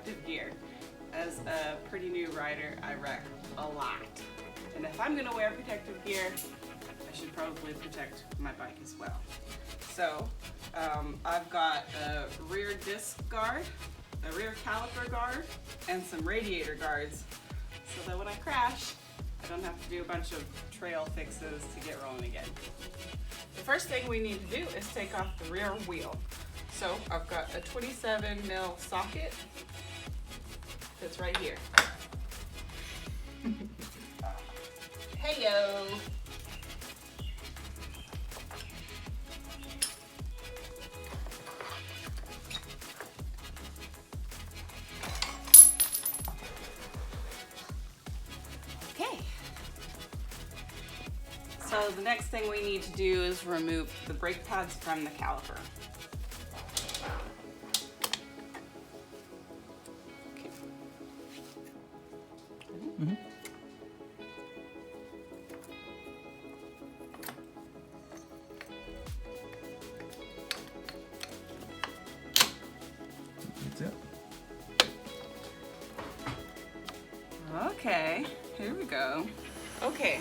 protective gear. As a pretty new rider, I wreck a lot. And if I'm gonna wear protective gear, I should probably protect my bike as well. So I've got a rear disc guard, a rear caliper guard, and some radiator guards so that when I crash, I don't have to do a bunch of trail fixes to get rolling again. The first thing we need to do is take off the rear wheel. So I've got a 27mm socket that's right here. Heyo! Okay. So the next thing we need to do is remove the brake pads from the caliper. Mm-hmm. That's it. Okay, here we go. Okay,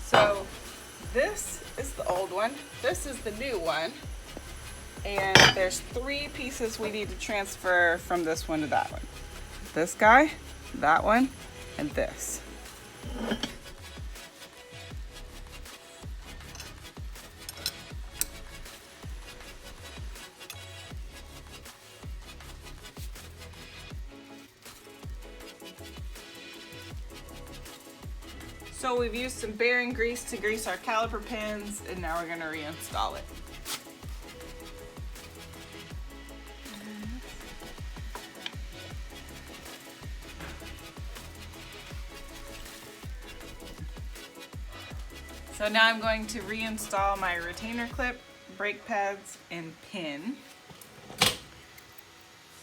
so this is the old one, this is the new one, and there's 3 pieces we need to transfer from this one to that one. This guy, that one, and this. So we've used some bearing grease to grease our caliper pins, and now we're going to reinstall it. So now I'm going to reinstall my retainer clip, brake pads, and pin.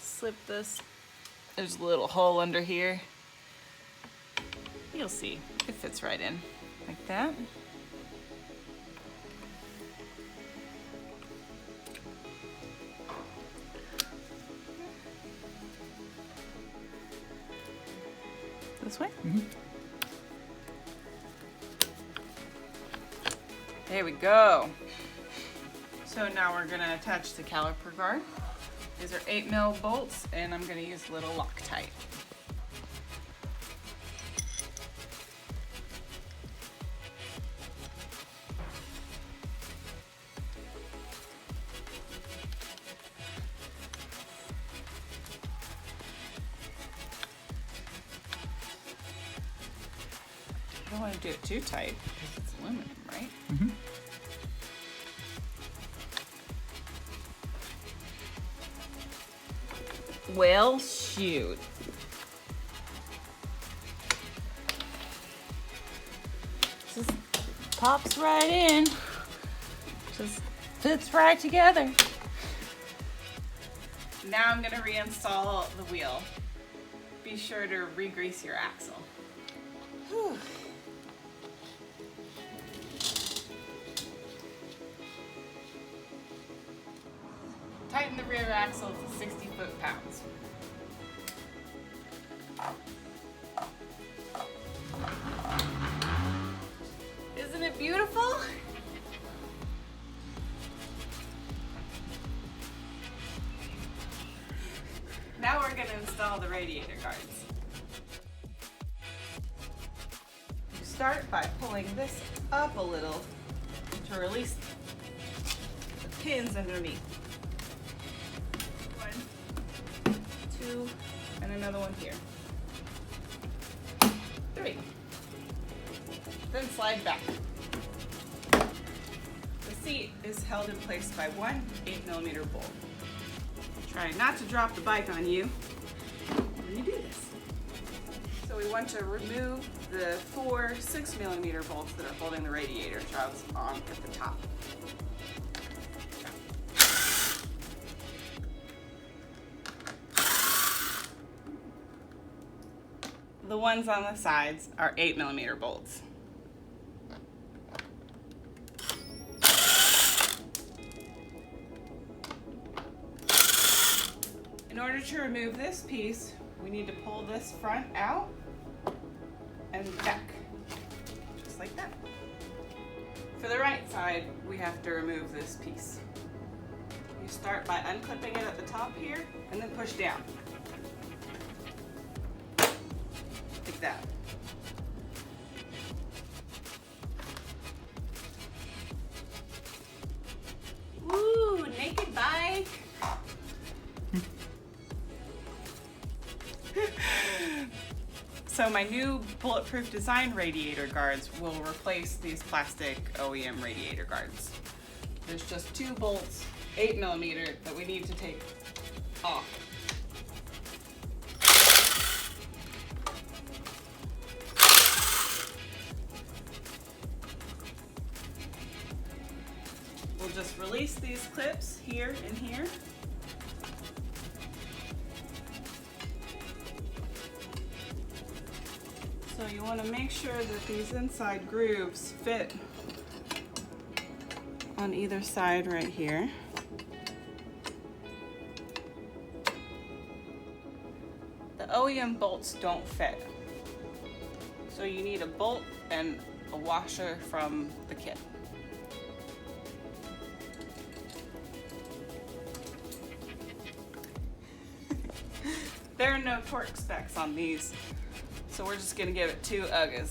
Slip this. There's a little hole under here. You'll see, it fits right in, like that. This way? Mm-hmm. There we go. So now we're gonna attach the caliper guard. These are 8mm bolts, and I'm gonna use a little Loctite. I don't want to do it too tight because it's aluminum, right? Mm-hmm. Well, shoot. Just pops right in. Just fits right together. Now I'm going to reinstall the wheel. Be sure to re-grease your axle. Whew. Tighten the rear axle to 60 foot-pounds. Isn't it beautiful? Now we're going to install the radiator guards. You start by pulling this up a little to release the pins underneath. 1, 2, and another one here. 3. Then slide back. The seat is held in place by one 8mm bolt. Try not to drop the bike on you when you do this. So we want to remove the 4 6mm bolts that are holding the radiator shrouds on at the top. The ones on the sides are 8mm bolts. In order order to remove this piece, we need to pull this front out and back, just like that. For the right side, we have to remove this piece. You start by unclipping it at the top here and then push down. Like that. Woo, naked bike. So my new bulletproof design radiator guards will replace these plastic OEM radiator guards. There's just 2 bolts, 8mm, that we need to take off. We'll just release these clips here and here. So you want to make sure that these inside grooves fit on either side right here. The OEM bolts don't fit. So you need a bolt and a washer from the kit. There are no torque specs on these, so we're just gonna give it 2 UGGs.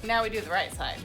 Now we do the right side.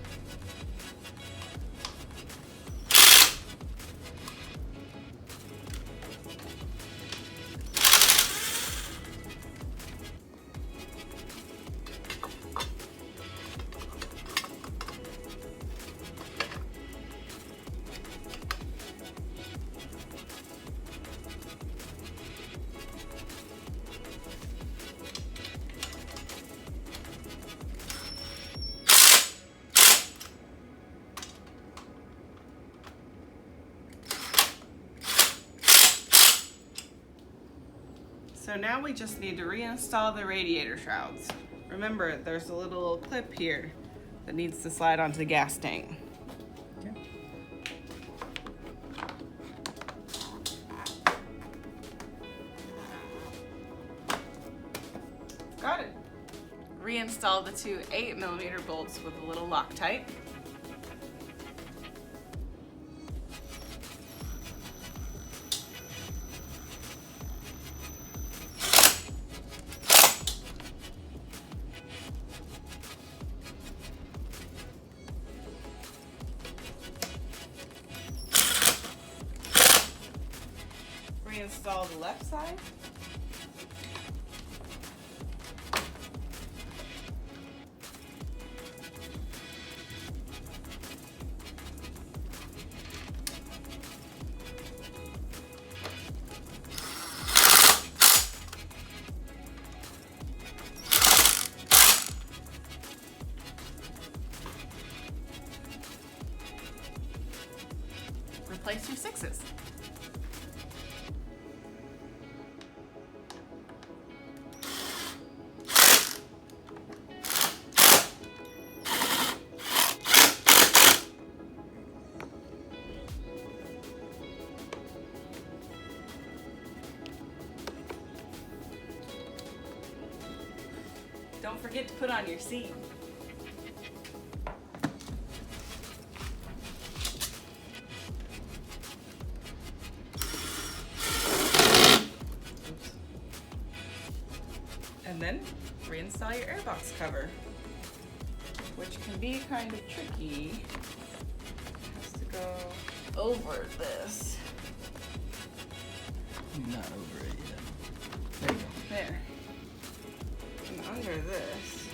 So now we just need to reinstall the radiator shrouds. Remember, there's a little clip here that needs to slide onto the gas tank. Okay. Got it. Reinstall the 2 8mm bolts with a little Loctite. Reinstall the left side. Replace your 6s. Don't forget to put on your seat. Oops. And then reinstall your airbox cover, which can be kind of tricky. It has to go over this. Not over it yet. There you go. There. And under this.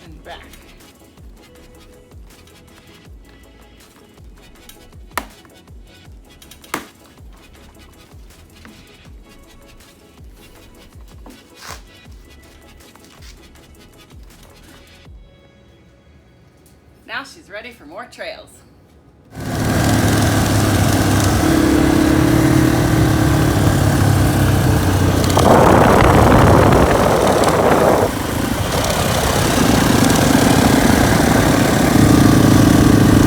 And back. Now she's ready for more trails.